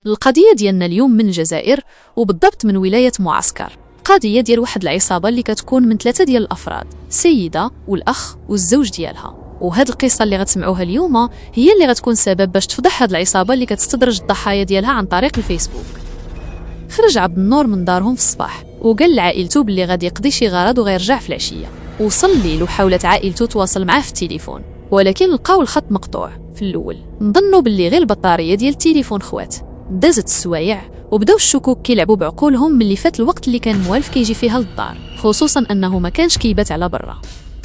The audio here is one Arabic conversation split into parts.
القضية ديالنا اليوم من الجزائر، وبالضبط من ولاية معسكر. قضية ديال واحد العصابة اللي كتكون من 3 ديال الأفراد، سيدة والأخ والزوج ديالها. وهاد القصة اللي غتسمعوها اليوم هي اللي غتكون سبب باش تفضح هاد العصابة اللي كتستدرج الضحايا ديالها عن طريق الفيسبوك. خرج عبد النور من دارهم في الصباح وقال لعائلته باللي غادي يقضي شي غرض وغيرجع في العشية. وصل الليل وحاولت عائلته تواصل معاه في التليفون، ولكن لقاو الخط مقطوع. في الأول نظنوا باللي غير البطارية ديال التليفون خوات. دازت السوايع وبداو الشكوك كيلعبوا بعقولهم ملي فات الوقت اللي كان موالف كيجي فيها للدار، خصوصا انه ما كانش كيبات على برا.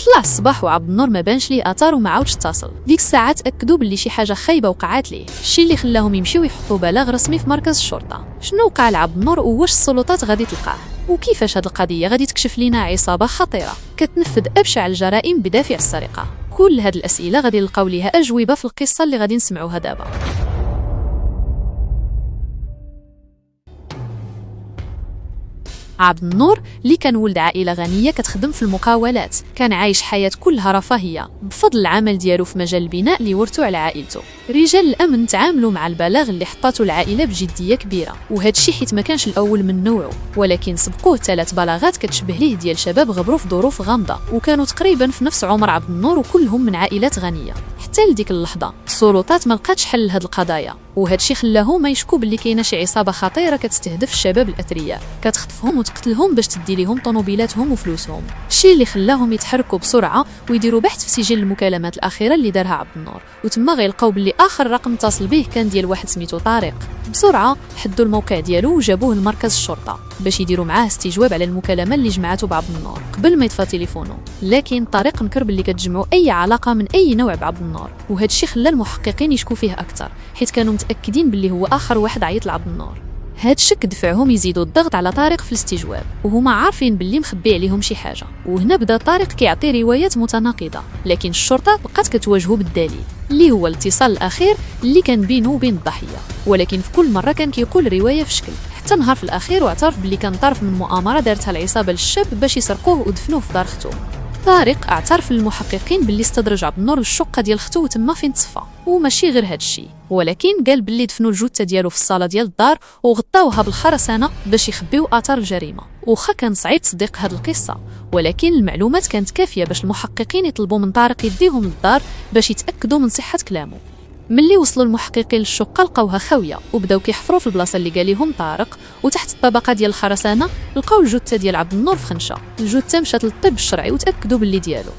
طلع الصباح وعبد النور ما بانش ليه اثار وما عاودش اتصل. ديك الساعه تاكدوا باللي شي حاجه خايبه وقعات ليه، الشيء اللي خلاهم يمشيو يحطوا بلاغ رسمي في مركز الشرطه. شنو وقع لعبد النور وواش السلطات غادي تلقاه، وكيفاش هاد القضيه غادي تكشف لينا عصابه خطيره كتنفذ ابشع الجرائم بدافع السرقه؟ كل هاد الاسئله غادي نلقاو ليها اجوبه في القصه اللي غادي نسمعوها دابا. عبد النور اللي كان ولد عائلة غنية كتخدم في المقاولات، كان عايش حياة كلها رفاهية بفضل العمل ديالو في مجال البناء اللي ورثو على عائلته. رجال الأمن تعاملوا مع البلاغ اللي حطاتو العائلة بجدية كبيرة، وهذا الشيء حيت ما كانش الأول من نوعه، ولكن سبقوه 3 بلاغات كتشبه ليه ديال شباب غبروا في ظروف غامضة وكانوا تقريبا في نفس عمر عبد النور وكلهم من عائلات غنية. حتى لديك اللحظة السلطات ما لقاتش حل لهاد القضايا، وهذا الشيء خلاهم يشكوا باللي كاينه شي عصابه خطيره كتستهدف الشباب الاثرياء، كتخطفهم وتقتلهم باش تدي لهم طوموبيلاتهم وفلوسهم. الشيء اللي خلاهم يتحركوا بسرعه ويديروا بحث في سجل المكالمات الاخيره اللي دارها عبد النور، وتما غيلقاو باللي اخر رقم اتصل به كان ديال واحد سميتو طارق. بسرعه حدوا الموقع ديالو وجابوه لمركز الشرطه باش يديروا معاه استجواب على المكالمه اللي جمعته بعبد النور قبل ما يطفى تليفونه. لكن طارق نكر باللي كتجمعوا اي علاقه من اي نوع بعبد النور، وهذا الشيء خلى المحققين يشكوا فيه اكثر حيت كانوا متاكدين باللي هو اخر واحد عيط لعبد النور. هاد الشك دفعهم يزيدوا الضغط على طارق في الاستجواب، وهما عارفين باللي مخبي عليهم شي حاجه. وهنا بدا طارق كيعطي روايات متناقضه، لكن الشرطه بقات كتواجهه بالدليل اللي هو الاتصال الاخير اللي كان بينه وبين الضحيه، ولكن في كل مره كان كيقول روايه في شكل، حتى نهار في الاخير واعترف باللي كان طرف من مؤامره دارتها العصابه للشاب باش يسرقوه ودفنوه في دار اختو. طارق اعترف للمحققين باللي استدرج عبد النور الشقه ديال اختو وتما فين تصفى، وماشي غير هذا الشيء، ولكن قال باللي دفنوا الجثه ديالو في الصاله ديال الدار وغطاوها بالخرسانه باش يخبيو اثار الجريمه. وخا كان صعيب تصديق هذه القصه، ولكن المعلومات كانت كافيه باش المحققين يطلبوا من طارق يديهم للدار باش يتاكدوا من صحه كلامه. ملي وصلوا المحققين للشقه لقاوها خاويه، وبداو كيحفروا في البلاصه اللي قال لهم طارق، وتحت الطبقه ديال الخرسانه لقاو الجثه ديال عبد النور في خنشه. الجثه مشات للطب الشرعي وتاكدوا باللي ديالو.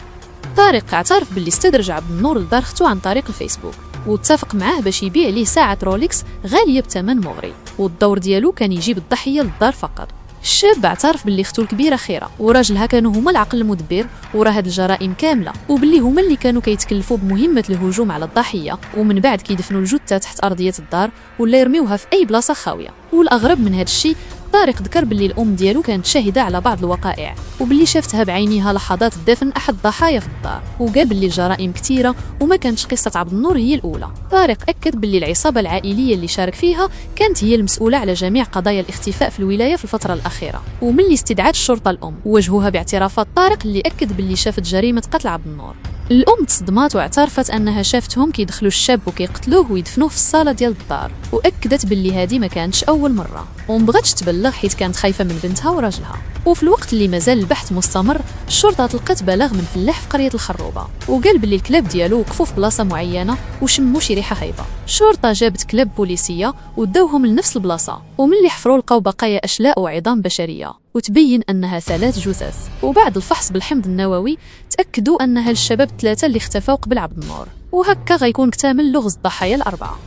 طارق اعترف باللي استدرج عبد النور لدار اختو عن طريق الفيسبوك، واتفق معاه باش يبيع ليه ساعه رولكس غاليه بثمن مغري، والدور ديالو كان يجيب الضحيه للدار فقط. الشاب اعترف باللي اختو الكبيره خيره وراجلها كانوا هما العقل المدبر ورا هاد الجرائم كامله، وباللي هما اللي كانوا كيتكلفوا بمهمه الهجوم على الضحيه، ومن بعد كيدفنوا الجثه تحت ارضيه الدار ولا يرميوها في اي بلاصه خاويه. والاغرب من هاد الشيء طارق ذكر باللي الام ديالو كانت شاهده على بعض الوقائع، وباللي شافتها بعينيها لحظات دفن احد الضحايا في الدار، وقال باللي الجرائم كثيره وما كانتش قصه عبد النور هي الاولى. طارق اكد باللي العصابه العائليه اللي شارك فيها كانت هي المسؤوله على جميع قضايا الاختفاء في الولايه في الفتره الاخيره. وملي استدعت الشرطه الام وجهوها باعترافات طارق اللي اكد باللي شافت جريمه قتل عبد النور. الام تصدمات واعترفت انها شافتهم كيدخلوا الشاب وكيقتلوه ويدفنوه في الصاله ديال الدار، واكدت باللي هذه ما كانتش اول مره، ومبغاتش تبلغ حيت كانت خايفه من بنتها وراجلها. وفي الوقت اللي مازال البحث مستمر، الشرطه تلقت بلاغ من فلاح في قريه الخروبه، وقال باللي الكلاب ديالو وقفوا في بلاصه معينه وشموا شي ريحه خايبه. الشرطه جابت كلاب بوليسيه وداوهم لنفس البلاصه، وملي حفروا لقاو بقايا اشلاء وعظام بشريه، وتبين انها 3 جثث. وبعد الفحص بالحمض النووي تاكدوا انها الشباب 3 اللي اختفوا قبل عبد النور، وهكا غيكون اكتمل لغز الضحايا الاربعه.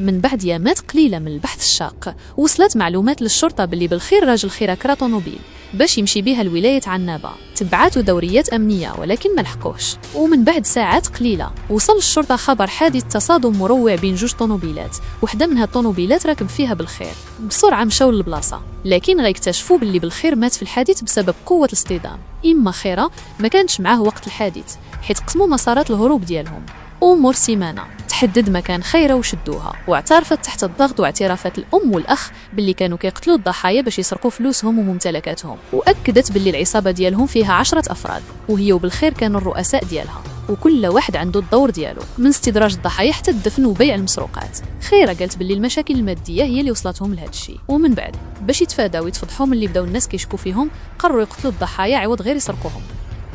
من بعد يامات قليله من البحث الشاق، وصلت معلومات للشرطه باللي بالخير راجل خيراكرا طونوبيل باش يمشي بها لولايه عنابه، تبعاتو دوريات امنيه ولكن ما لحقوش. ومن بعد ساعات قليله وصل الشرطه خبر حادث تصادم مروع بين 2 طونوبيلات، وحده من هاد الطونوبيلات راكب فيها بالخير. بسرعه مشاو للبلاصه، لكن غيكتشفوا باللي بالخير مات في الحادث بسبب قوه الاصطدام. اما خيره ما كانش معاه وقت الحادث حيت قسموا مسارات الهروب ديالهم. امور سيمانه تحدد مكان خيرة وشدوها، واعترفت تحت الضغط واعترافات الأم والأخ باللي كانوا كيقتلوا الضحايا باش يسرقوا فلوسهم وممتلكاتهم، وأكدت باللي العصابة ديالهم فيها 10 أفراد، وهي وبالخير كانوا الرؤساء ديالها، وكل واحد عنده الدور ديالو، من استدراج الضحايا حتى الدفن وبيع المسروقات. خيرة قالت باللي المشاكل المادية هي اللي وصلتهم لهذا الشيء، ومن بعد باش يتفاداو ويتفضحوا ملي بداو الناس كيشكوا فيهم قرروا يقتلوا الضحايا عوض غير يسرقوهم.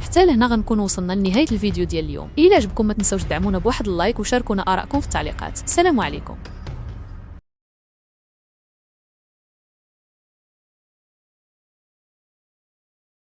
حتى لهنا غنكون وصلنا لنهاية الفيديو ديال اليوم. إلا عجبكم ما تنساوش تدعمونا بواحد اللايك وشاركونا آراءكم في التعليقات. السلام عليكم.